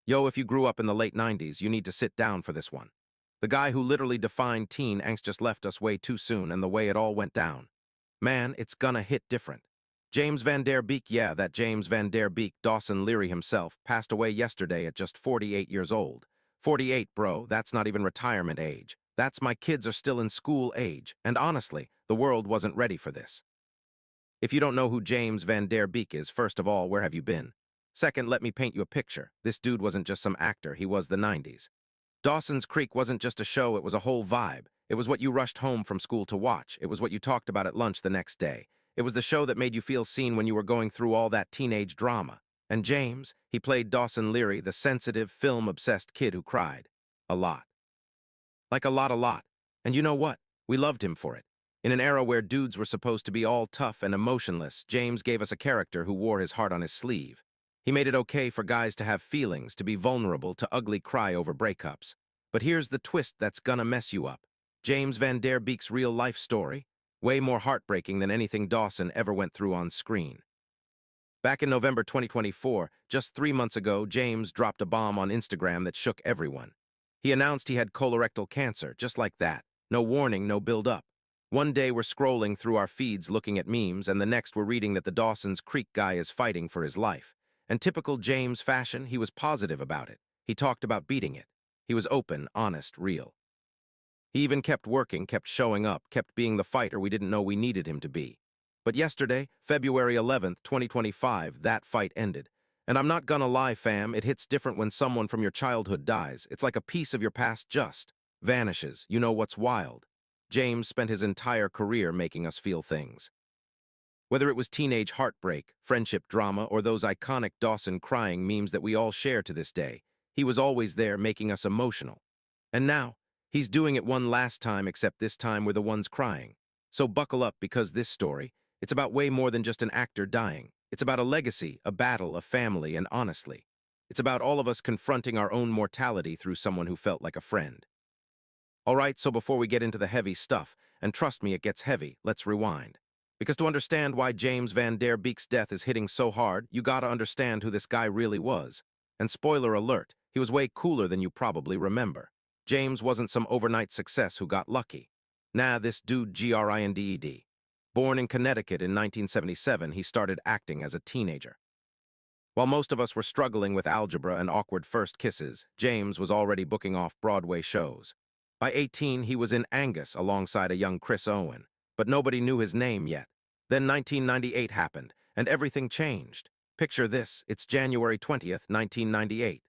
Yo, if you grew up in the late 90s, you need to sit down for this one. The guy who literally defined teen angst just left us way too soon, and the way it all went down. Man, it's gonna hit different. James Van Der Beek, yeah, that James Van Der Beek, Dawson Leery himself, passed away yesterday at just 48 years old. 48, bro, that's not even retirement age. That's my kids are still in school age, and honestly, the world wasn't ready for this. If you don't know who James Van Der Beek is, first of all, where have you been? Second, let me paint you a picture. This dude wasn't just some actor, he was the 90s. Dawson's Creek wasn't just a show, it was a whole vibe. It was what you rushed home from school to watch. It was what you talked about at lunch the next day. It was the show that made you feel seen when you were going through all that teenage drama. And James, he played Dawson Leery, the sensitive, film-obsessed kid who cried. A lot. Like a lot. And you know what? We loved him for it. In an era where dudes were supposed to be all tough and emotionless, James gave us a character who wore his heart on his sleeve. He made it okay for guys to have feelings, to be vulnerable, to ugly cry over breakups. But here's the twist that's gonna mess you up. James Van Der Beek's real-life story, way more heartbreaking than anything Dawson ever went through on screen. Back in November 2024, just 3 months ago, James dropped a bomb on Instagram that shook everyone. He announced he had colorectal cancer, just like that. No warning, no build-up. One day we're scrolling through our feeds looking at memes, and the next we're reading that the Dawson's Creek guy is fighting for his life. And typical James fashion, he was positive about it. He talked about beating it. He was open, honest, real. He even kept working, kept showing up, kept being the fighter we didn't know we needed him to be. But yesterday, February 11th, 2025, that fight ended. And I'm not gonna lie, fam, it hits different when someone from your childhood dies. It's like a piece of your past just vanishes. You know what's wild? James spent his entire career making us feel things. Whether it was teenage heartbreak, friendship drama, or those iconic Dawson crying memes that we all share to this day, he was always there making us emotional. And now, he's doing it one last time, except this time we're the ones crying. So buckle up, because this story, it's about way more than just an actor dying. It's about a legacy, a battle, a family, and honestly, it's about all of us confronting our own mortality through someone who felt like a friend. Alright, so before we get into the heavy stuff, and trust me, it gets heavy, let's rewind. Because to understand why James Van Der Beek's death is hitting so hard, you gotta understand who this guy really was. And spoiler alert, he was way cooler than you probably remember. James wasn't some overnight success who got lucky. Nah, this dude grinded. Born in Connecticut in 1977, he started acting as a teenager. While most of us were struggling with algebra and awkward first kisses, James was already booking off Broadway shows. By 18, he was in Angus alongside a young Chris Owen. But nobody knew his name yet. Then 1998 happened, and everything changed. Picture this, it's January 20th, 1998.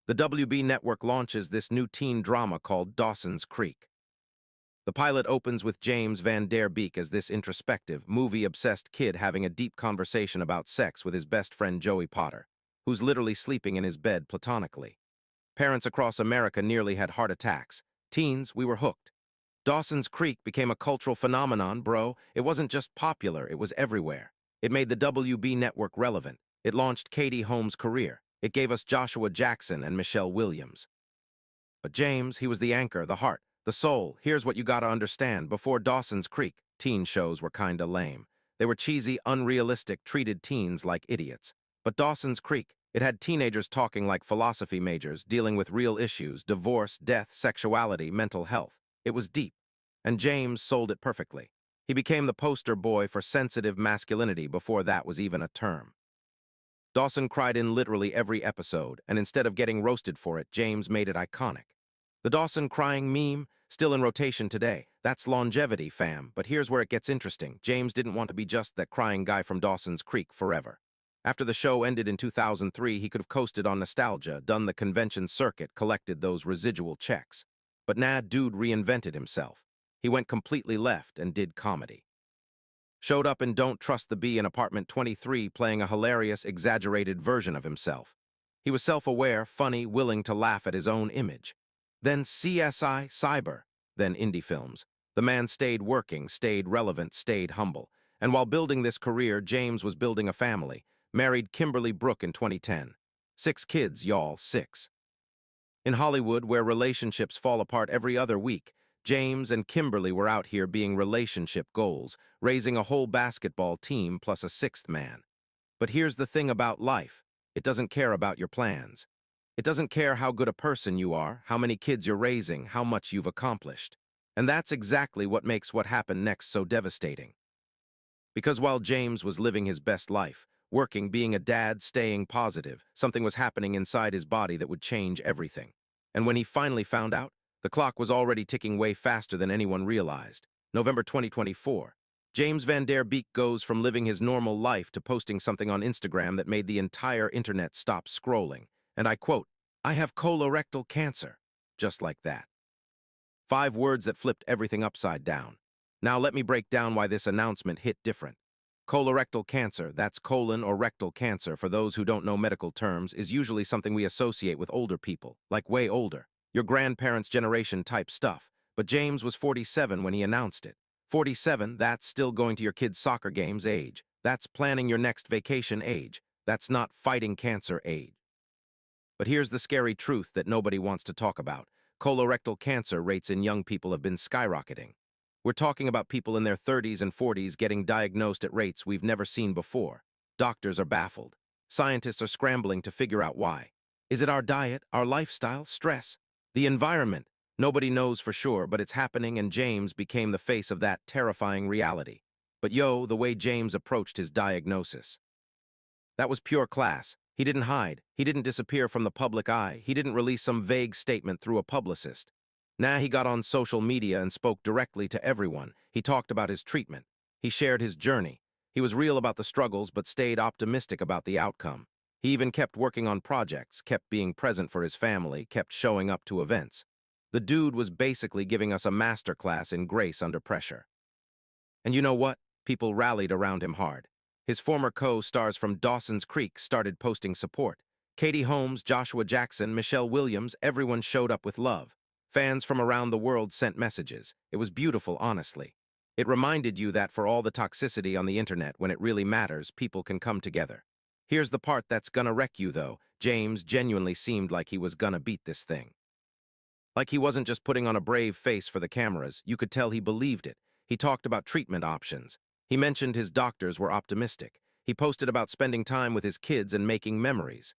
The WB network launches this new teen drama called Dawson's Creek. The pilot opens with James Van Der Beek as this introspective, movie-obsessed kid having a deep conversation about sex with his best friend Joey Potter, who's literally sleeping in his bed platonically. Parents across America nearly had heart attacks. Teens, we were hooked. Dawson's Creek became a cultural phenomenon, bro. It wasn't just popular, it was everywhere. It made the WB network relevant. It launched Katie Holmes' career. It gave us Joshua Jackson and Michelle Williams. But James, he was the anchor, the heart, the soul. Here's what you gotta understand. Before Dawson's Creek, teen shows were kinda lame. They were cheesy, unrealistic, treated teens like idiots. But Dawson's Creek, it had teenagers talking like philosophy majors, dealing with real issues, divorce, death, sexuality, mental health. It was deep, and James sold it perfectly. He became the poster boy for sensitive masculinity before that was even a term. Dawson cried in literally every episode, and instead of getting roasted for it, James made it iconic. The Dawson crying meme, still in rotation today. That's longevity, fam. But here's where it gets interesting. James didn't want to be just that crying guy from Dawson's Creek forever. After the show ended in 2003, he could have coasted on nostalgia, done the convention circuit, collected those residual checks. But nah, dude reinvented himself. He went completely left and did comedy. Showed up in Don't Trust the Bee in Apartment 23 playing a hilarious, exaggerated version of himself. He was self-aware, funny, willing to laugh at his own image. Then CSI, Cyber, then indie films. The man stayed working, stayed relevant, stayed humble. And while building this career, James was building a family. Married Kimberly Brooke in 2010. 6 kids, y'all, 6. In Hollywood, where relationships fall apart every other week, James and Kimberly were out here being relationship goals, raising a whole basketball team plus a 6th man. But here's the thing about life. It doesn't care about your plans. It doesn't care how good a person you are, how many kids you're raising, how much you've accomplished. And that's exactly what makes what happened next so devastating. Because while James was living his best life, working, being a dad, staying positive, something was happening inside his body that would change everything. And when he finally found out, the clock was already ticking way faster than anyone realized. November 2024. James Van Der Beek goes from living his normal life to posting something on Instagram that made the entire internet stop scrolling. And I quote, "I have colorectal cancer." Just like that. 5 words that flipped everything upside down. Now let me break down why this announcement hit different. Colorectal cancer, that's colon or rectal cancer for those who don't know medical terms, is usually something we associate with older people, like way older, your grandparents' generation type stuff. But James was 47 when he announced it. 47, that's still going to your kids' soccer games age. That's planning your next vacation age. That's not fighting cancer age. But here's the scary truth that nobody wants to talk about. Colorectal cancer rates in young people have been skyrocketing. We're talking about people in their 30s and 40s getting diagnosed at rates we've never seen before. Doctors are baffled. Scientists are scrambling to figure out why. Is it our diet, our lifestyle, stress, the environment? Nobody knows for sure, but it's happening, and James became the face of that terrifying reality. But the way James approached his diagnosis. That was pure class. He didn't hide. He didn't disappear from the public eye. He didn't release some vague statement through a publicist. Nah, he got on social media and spoke directly to everyone. He talked about his treatment. He shared his journey. He was real about the struggles but stayed optimistic about the outcome. He even kept working on projects, kept being present for his family, kept showing up to events. The dude was basically giving us a masterclass in grace under pressure. And you know what? People rallied around him hard. His former co-stars from Dawson's Creek started posting support. Katie Holmes, Joshua Jackson, Michelle Williams, everyone showed up with love. Fans from around the world sent messages. It was beautiful, honestly. It reminded you that for all the toxicity on the internet, when it really matters, people can come together. Here's the part that's gonna wreck you, though. James genuinely seemed like he was gonna beat this thing. Like he wasn't just putting on a brave face for the cameras, you could tell he believed it. He talked about treatment options. He mentioned his doctors were optimistic. He posted about spending time with his kids and making memories.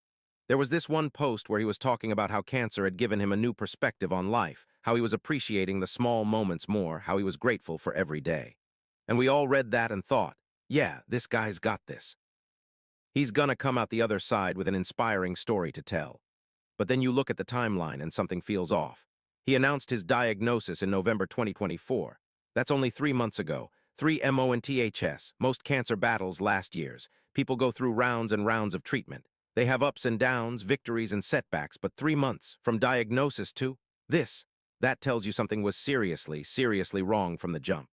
There was this one post where he was talking about how cancer had given him a new perspective on life, how he was appreciating the small moments more, how he was grateful for every day. And we all read that and thought, yeah, this guy's got this. He's gonna come out the other side with an inspiring story to tell. But then you look at the timeline and something feels off. He announced his diagnosis in November 2024. That's only 3 months ago. 3 months, most cancer battles last year's. People go through rounds and rounds of treatment. They have ups and downs, victories and setbacks, but 3 months, from diagnosis to this, that tells you something was seriously wrong from the jump.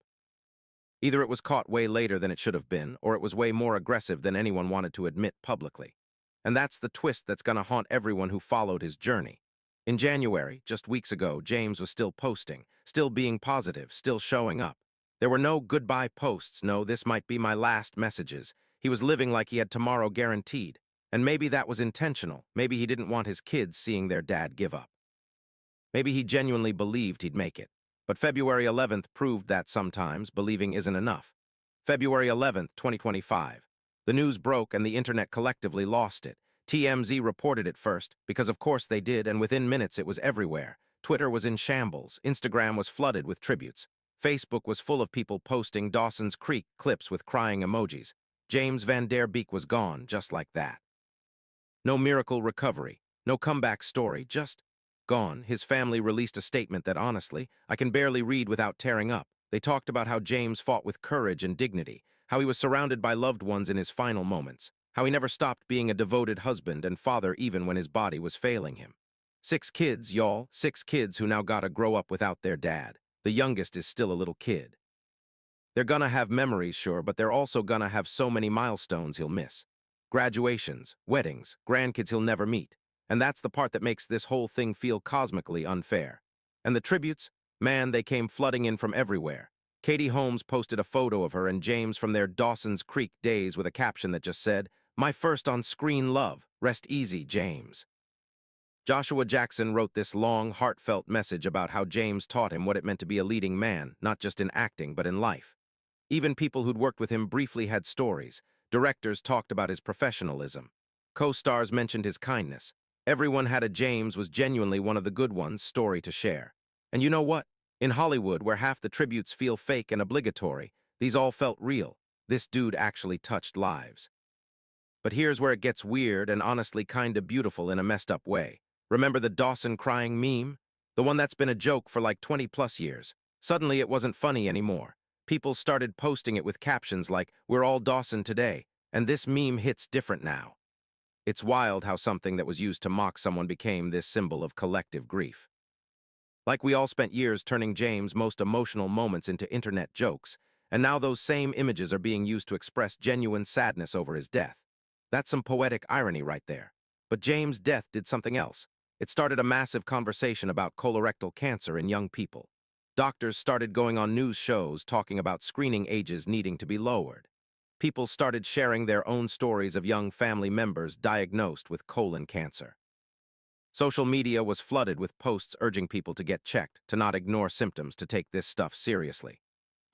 Either it was caught way later than it should have been, or it was way more aggressive than anyone wanted to admit publicly. And that's the twist that's gonna haunt everyone who followed his journey. In January, just weeks ago, James was still posting, still being positive, still showing up. There were no goodbye posts, no this might be my last messages. He was living like he had tomorrow guaranteed. And maybe that was intentional. Maybe he didn't want his kids seeing their dad give up. Maybe he genuinely believed he'd make it. But February 11th proved that sometimes believing isn't enough. February 11th, 2025. The news broke and the internet collectively lost it. TMZ reported it first, because of course they did, and within minutes it was everywhere. Twitter was in shambles. Instagram was flooded with tributes. Facebook was full of people posting Dawson's Creek clips with crying emojis. James Van Der Beek was gone, just like that. No miracle recovery, no comeback story, just gone. His family released a statement that, honestly, I can barely read without tearing up. They talked about how James fought with courage and dignity, how he was surrounded by loved ones in his final moments, how he never stopped being a devoted husband and father even when his body was failing him. 6 kids, y'all, 6 kids who now gotta grow up without their dad. The youngest is still a little kid. They're gonna have memories, sure, but they're also gonna have so many milestones he'll miss. Graduations, weddings, grandkids he'll never meet. And that's the part that makes this whole thing feel cosmically unfair. And the tributes, man, they came flooding in from everywhere. Katie Holmes posted a photo of her and James from their Dawson's Creek days with a caption that just said, "My first on-screen love, rest easy, James." Joshua Jackson wrote this long, heartfelt message about how James taught him what it meant to be a leading man, not just in acting, but in life. Even people who'd worked with him briefly had stories. Directors talked about his professionalism. Co-stars mentioned his kindness. Everyone had a James was genuinely one of the good ones story to share. And you know what? In Hollywood, where half the tributes feel fake and obligatory, these all felt real. This dude actually touched lives. But here's where it gets weird and honestly kinda beautiful in a messed up way. Remember the Dawson crying meme? The one that's been a joke for like 20 plus years. Suddenly it wasn't funny anymore. People started posting it with captions like, "We're all Dawson today," and this meme hits different now. It's wild how something that was used to mock someone became this symbol of collective grief. Like we all spent years turning James' most emotional moments into internet jokes, and now those same images are being used to express genuine sadness over his death. That's some poetic irony right there. But James' death did something else. It started a massive conversation about colorectal cancer in young people. Doctors started going on news shows talking about screening ages needing to be lowered. People started sharing their own stories of young family members diagnosed with colon cancer. Social media was flooded with posts urging people to get checked, to not ignore symptoms, to take this stuff seriously.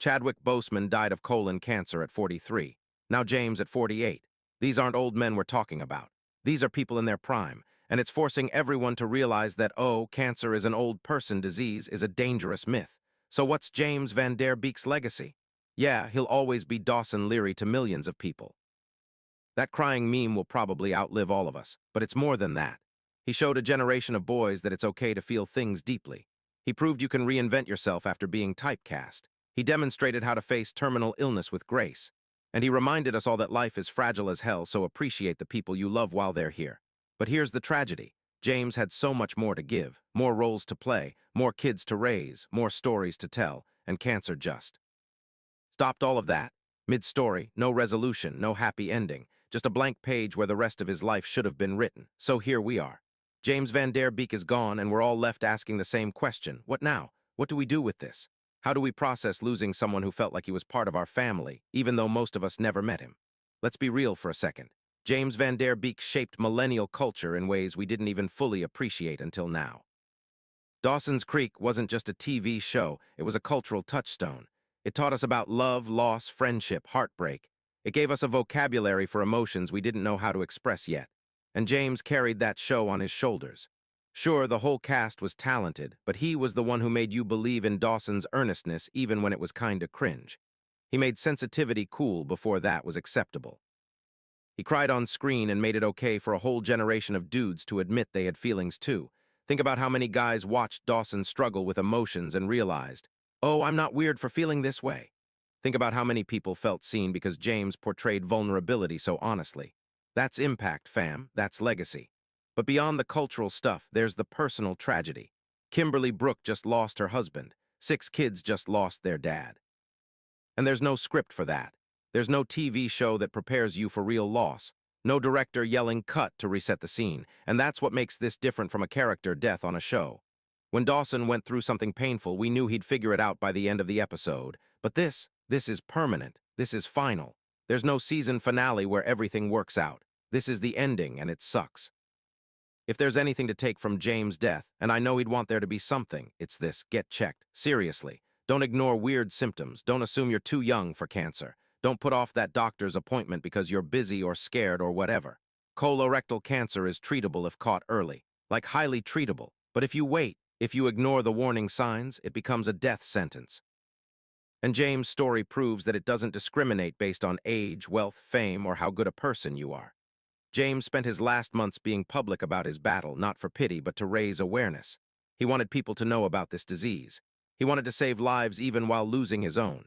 Chadwick Boseman died of colon cancer at 43. Now James at 48. These aren't old men we're talking about. These are people in their prime, and it's forcing everyone to realize that, oh, cancer is an old person disease is a dangerous myth. So what's James Van Der Beek's legacy? Yeah, he'll always be Dawson Leery to millions of people. That crying meme will probably outlive all of us, but it's more than that. He showed a generation of boys that it's okay to feel things deeply. He proved you can reinvent yourself after being typecast. He demonstrated how to face terminal illness with grace. And he reminded us all that life is fragile as hell, so appreciate the people you love while they're here. But here's the tragedy. James had so much more to give, more roles to play, more kids to raise, more stories to tell, and cancer just stopped all of that. Mid-story, no resolution, no happy ending, just a blank page where the rest of his life should have been written. So here we are. James Van Der Beek is gone, and we're all left asking the same question. What now? What do we do with this? How do we process losing someone who felt like he was part of our family, even though most of us never met him? Let's be real for a second. James Van Der Beek shaped millennial culture in ways we didn't even fully appreciate until now. Dawson's Creek wasn't just a TV show, it was a cultural touchstone. It taught us about love, loss, friendship, heartbreak. It gave us a vocabulary for emotions we didn't know how to express yet. And James carried that show on his shoulders. Sure, the whole cast was talented, but he was the one who made you believe in Dawson's earnestness even when it was kinda cringe. He made sensitivity cool before that was acceptable. He cried on screen and made it okay for a whole generation of dudes to admit they had feelings too. Think about how many guys watched Dawson struggle with emotions and realized, oh, I'm not weird for feeling this way. Think about how many people felt seen because James portrayed vulnerability so honestly. That's impact, fam. That's legacy. But beyond the cultural stuff, there's the personal tragedy. Kimberly Brooke just lost her husband. 6 kids just lost their dad. And there's no script for that. There's no TV show that prepares you for real loss. No director yelling cut to reset the scene. And that's what makes this different from a character death on a show. When Dawson went through something painful, we knew he'd figure it out by the end of the episode. But this is permanent. This is final. There's no season finale where everything works out. This is the ending, and it sucks. If there's anything to take from James' death, and I know he'd want there to be something, it's this: get checked. Seriously. Don't ignore weird symptoms. Don't assume you're too young for cancer. Don't put off that doctor's appointment because you're busy or scared or whatever. Colorectal cancer is treatable if caught early. Like highly treatable. But if you wait, if you ignore the warning signs, it becomes a death sentence. And James' story proves that it doesn't discriminate based on age, wealth, fame, or how good a person you are. James spent his last months being public about his battle, not for pity, but to raise awareness. He wanted people to know about this disease. He wanted to save lives even while losing his own.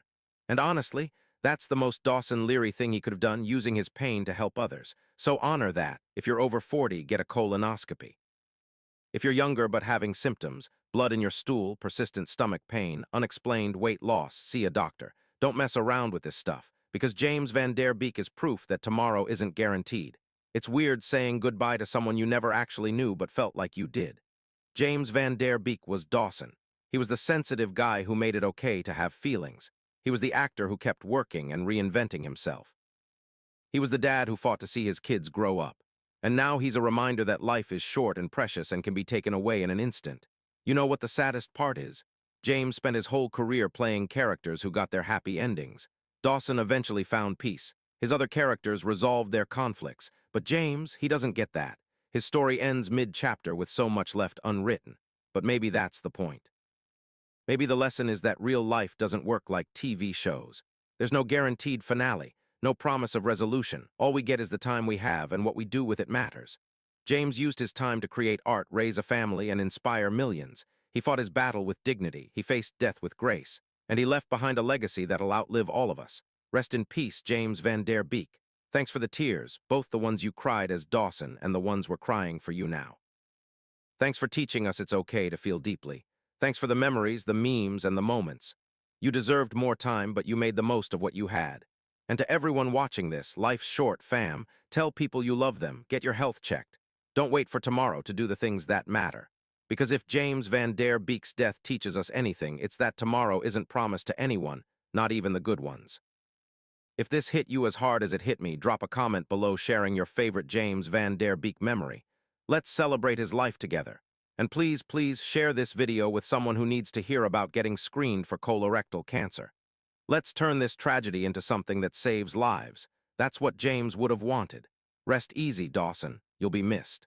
And honestly, that's the most Dawson Leery thing he could have done, using his pain to help others. So honor that. If you're over 40, get a colonoscopy. If you're younger but having symptoms, blood in your stool, persistent stomach pain, unexplained weight loss, see a doctor. Don't mess around with this stuff, because James Van Der Beek is proof that tomorrow isn't guaranteed. It's weird saying goodbye to someone you never actually knew but felt like you did. James Van Der Beek was Dawson. He was the sensitive guy who made it okay to have feelings. He was the actor who kept working and reinventing himself. He was the dad who fought to see his kids grow up. And now he's a reminder that life is short and precious and can be taken away in an instant. You know what the saddest part is? James spent his whole career playing characters who got their happy endings. Dawson eventually found peace. His other characters resolved their conflicts. But James, he doesn't get that. His story ends mid-chapter with so much left unwritten, but maybe that's the point. Maybe the lesson is that real life doesn't work like TV shows. There's no guaranteed finale, no promise of resolution. All we get is the time we have, and what we do with it matters. James used his time to create art, raise a family, and inspire millions. He fought his battle with dignity, he faced death with grace, and he left behind a legacy that'll outlive all of us. Rest in peace, James Van Der Beek. Thanks for the tears, both the ones you cried as Dawson and the ones we're crying for you now. Thanks for teaching us it's okay to feel deeply. Thanks for the memories, the memes, and the moments. You deserved more time, but you made the most of what you had. And to everyone watching this, life's short, fam. Tell people you love them, get your health checked. Don't wait for tomorrow to do the things that matter. Because if James Van Der Beek's death teaches us anything, it's that tomorrow isn't promised to anyone, not even the good ones. If this hit you as hard as it hit me, drop a comment below sharing your favorite James Van Der Beek memory. Let's celebrate his life together. And please, please share this video with someone who needs to hear about getting screened for colorectal cancer. Let's turn this tragedy into something that saves lives. That's what James would have wanted. Rest easy, Dawson. You'll be missed.